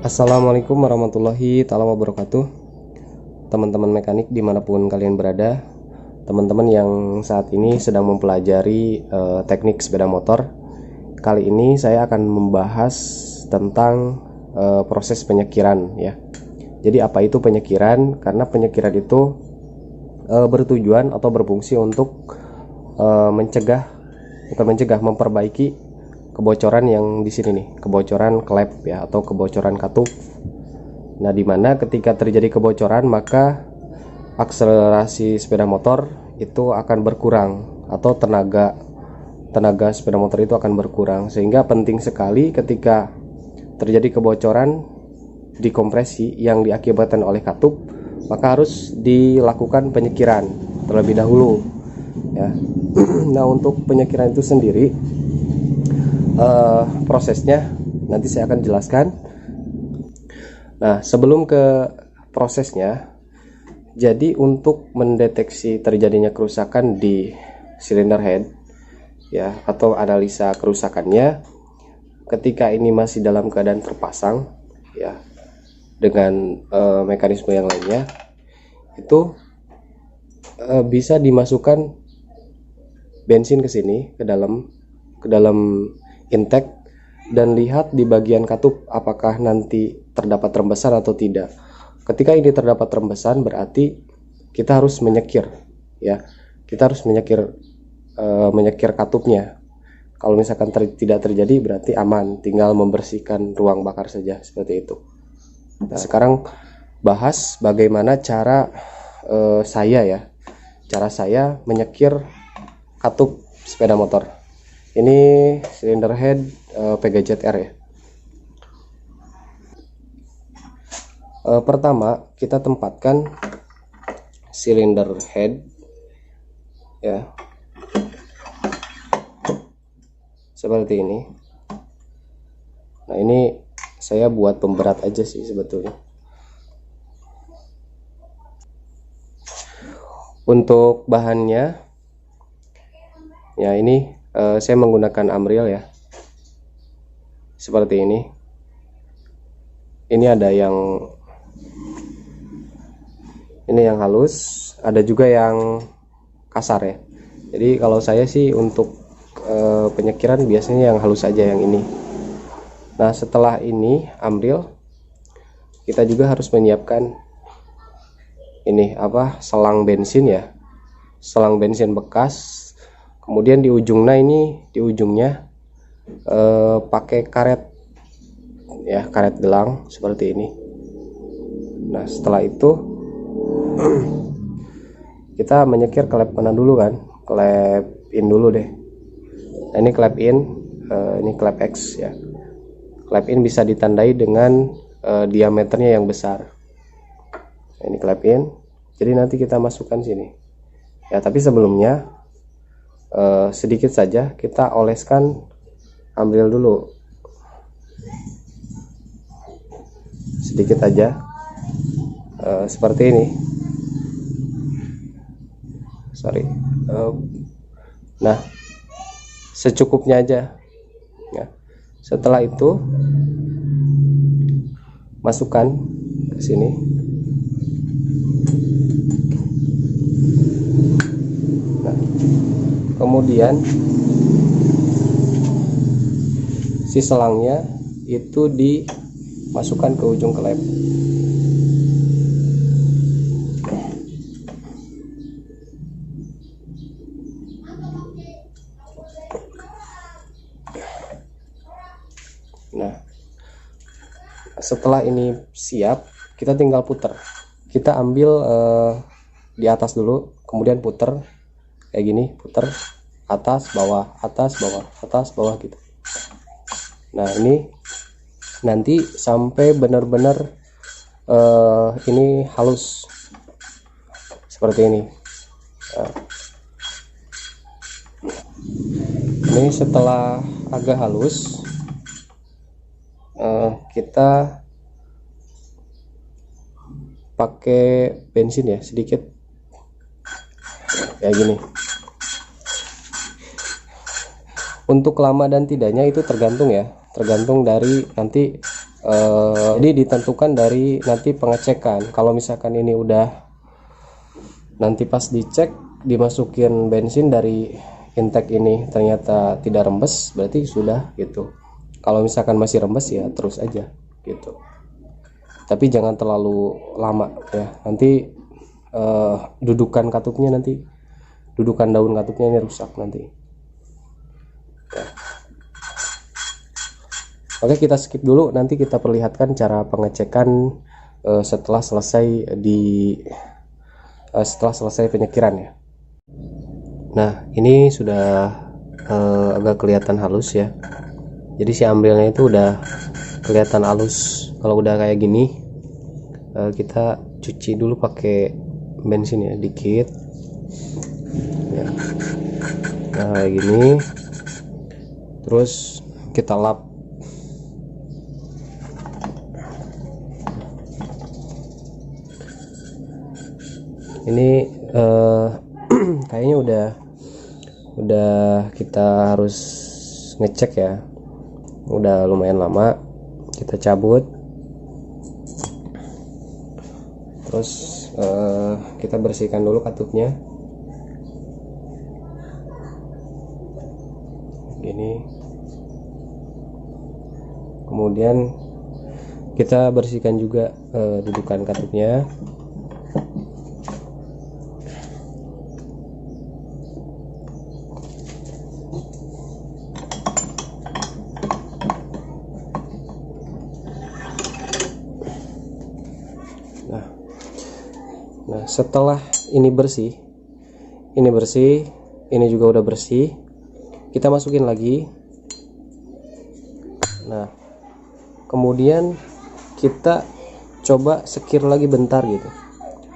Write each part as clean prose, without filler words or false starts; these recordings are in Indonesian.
Assalamualaikum warahmatullahi taala wabarakatuh. Teman-teman mekanik dimanapun kalian berada, teman-teman yang saat ini sedang mempelajari teknik sepeda motor, kali ini saya akan membahas tentang proses penyekiran ya. Jadi apa itu penyekiran? Karena penyekiran itu bertujuan atau berfungsi untuk memperbaiki kebocoran yang di sini nih, kebocoran klep ya, atau kebocoran katup. Nah, dimana ketika terjadi kebocoran maka akselerasi sepeda motor itu akan berkurang, atau tenaga sepeda motor itu akan berkurang, sehingga penting sekali ketika terjadi kebocoran di kompresi yang diakibatkan oleh katup, maka harus dilakukan penyekiran terlebih dahulu ya. Nah, untuk penyekiran itu sendiri prosesnya nanti saya akan jelaskan. Nah, sebelum ke prosesnya, jadi untuk mendeteksi terjadinya kerusakan di silinder head ya, atau analisa kerusakannya ketika ini masih dalam keadaan terpasang ya, dengan mekanisme yang lainnya, itu bisa dimasukkan bensin ke sini, ke dalam intake, dan lihat di bagian katup apakah nanti terdapat rembesan atau tidak. Ketika ini terdapat rembesan, berarti kita harus menyekir ya, kita harus menyekir katupnya. Kalau misalkan tidak terjadi, berarti aman, tinggal membersihkan ruang bakar saja, seperti itu. Nah, sekarang bahas bagaimana cara saya menyekir katup sepeda motor. Ini silinder head PGZR ya. Pertama kita tempatkan silinder head ya, seperti ini. Nah, ini saya buat pemberat aja sih sebetulnya. Untuk bahannya ya, ini saya menggunakan Amriel ya, seperti ini. Ini ada yang halus, ada juga yang kasar ya. Jadi kalau saya sih untuk penyekiran biasanya yang halus aja, yang ini. Nah, setelah ini Amriel, kita juga harus menyiapkan ini selang bensin ya, selang bensin bekas. Kemudian di ujungnya pakai karet ya, karet gelang seperti ini. Nah, setelah itu kita menyekir klep mana dulu kan? Klep in dulu deh. Nah, ini klep in, ini klep X ya. Klep in bisa ditandai dengan diameternya yang besar. Nah, ini klep in. Jadi nanti kita masukkan sini. Ya, tapi sebelumnya sedikit saja kita oleskan Amriel dulu, sedikit aja, seperti ini. Nah, secukupnya aja ya. Setelah itu masukkan ke sini. Nah, kemudian si selangnya itu dimasukkan ke ujung klep. Nah, setelah ini siap, kita tinggal puter. Kita ambil di atas dulu, kemudian puter kayak gini, puter atas bawah, atas bawah, atas bawah gitu. Nah, ini nanti sampai benar-benar ini halus seperti ini. Nah, ini setelah agak halus, kita pakai bensin ya, sedikit kayak gini. Untuk lama dan tidaknya itu tergantung ya, tergantung dari nanti Jadi ditentukan dari nanti pengecekan. Kalau misalkan ini udah, nanti pas dicek dimasukin bensin dari intake ini ternyata tidak rembes, berarti sudah gitu. Kalau misalkan masih rembes ya terus aja gitu, tapi jangan terlalu lama ya, nanti dudukan katupnya, nanti dudukan daun katupnya ini rusak nanti ya. Oke, kita skip dulu, nanti kita perlihatkan cara pengecekan setelah selesai setelah selesai penyekiran ya. Nah, ini sudah agak kelihatan halus ya, jadi si ambilnya itu udah kelihatan halus. Kalau udah kayak gini, kita cuci dulu pakai bensin ya, dikit ya. Nah, kayak gini, terus kita lap. Ini kayaknya udah kita harus ngecek ya, udah lumayan lama. Kita cabut, terus kita bersihkan dulu katupnya gini, kemudian kita bersihkan juga dudukan katupnya. Nah, setelah ini bersih, ini juga udah bersih, kita masukin lagi. Nah, kemudian kita coba sekir lagi bentar gitu,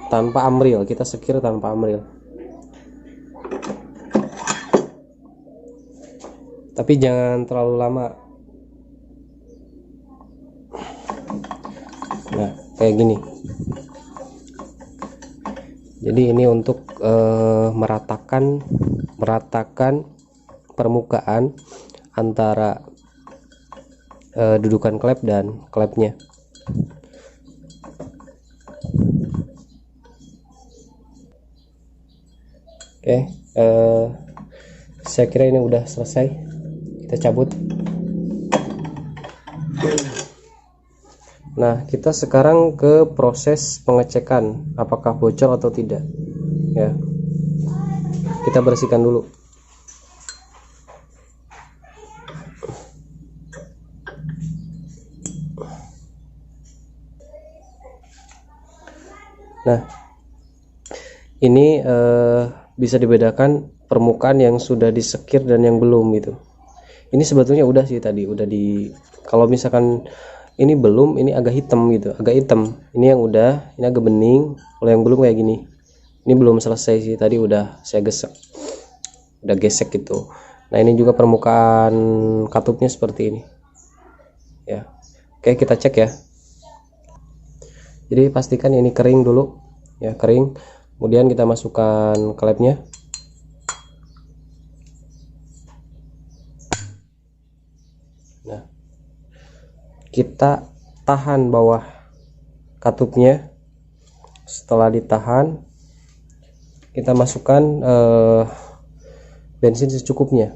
tanpa amril. Kita sekir tanpa amril, tapi jangan terlalu lama. Nah, kayak gini. Jadi ini untuk meratakan permukaan antara dudukan klep dan klepnya. Oke, saya kira ini udah selesai. Kita cabut. Nah, kita sekarang ke proses pengecekan apakah bocor atau tidak ya. Kita bersihkan dulu. Nah, ini bisa dibedakan permukaan yang sudah disekir dan yang belum gitu. Ini sebetulnya udah sih tadi, udah di, kalau misalkan ini belum, ini agak hitam gitu, agak hitam. Ini yang udah, ini agak bening. Kalau yang belum kayak gini, ini belum selesai sih, tadi udah saya gesek, udah gesek gitu. Nah, ini juga permukaan katupnya seperti ini ya. Oke, kita cek ya. Jadi pastikan ini kering dulu ya, kering. Kemudian kita masukkan klepnya. Nah, kita tahan bawah katupnya. Setelah ditahan, kita masukkan bensin secukupnya.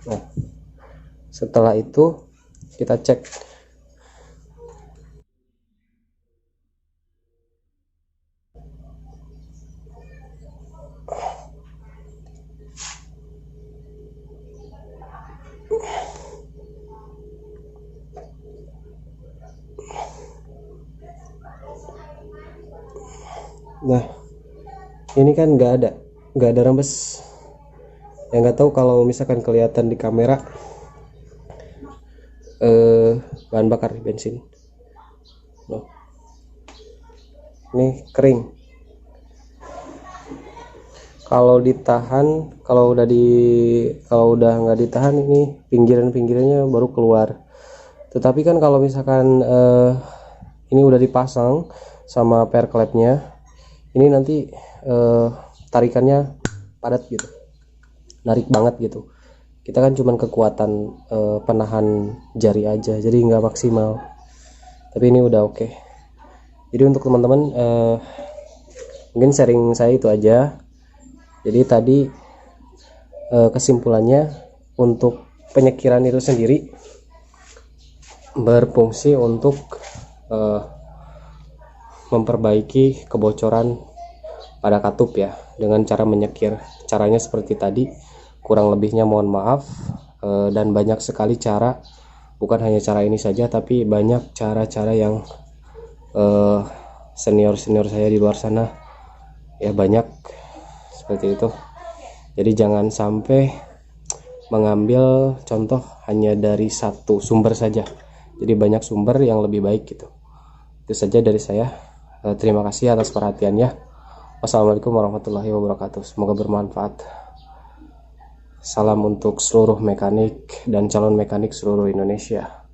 Nah, setelah itu kita cek. Nah, ini kan nggak ada rembes. Yang nggak tahu kalau misalkan kelihatan di kamera bahan bakar bensin. Loh, ini kering. Kalau ditahan, kalau udah nggak ditahan, ini pinggirannya baru keluar. Tetapi kan kalau misalkan ini udah dipasang sama per klepnya, ini nanti tarikannya padat gitu, narik banget gitu. Kita kan cuman kekuatan penahan jari aja, jadi nggak maksimal, tapi ini udah oke. Jadi untuk teman-teman mungkin sharing saya itu aja. Jadi tadi kesimpulannya, untuk penyekiran itu sendiri berfungsi untuk memperbaiki kebocoran pada katup ya, dengan cara menyekir. Caranya seperti tadi, kurang lebihnya mohon maaf, dan banyak sekali cara, bukan hanya cara ini saja, tapi banyak cara-cara yang senior-senior saya di luar sana ya banyak seperti itu. Jadi jangan sampai mengambil contoh hanya dari satu sumber saja, jadi banyak sumber yang lebih baik gitu. Itu saja dari saya. Terima kasih atas perhatiannya. Wassalamualaikum warahmatullahi wabarakatuh. Semoga bermanfaat. Salam untuk seluruh mekanik dan calon mekanik seluruh Indonesia.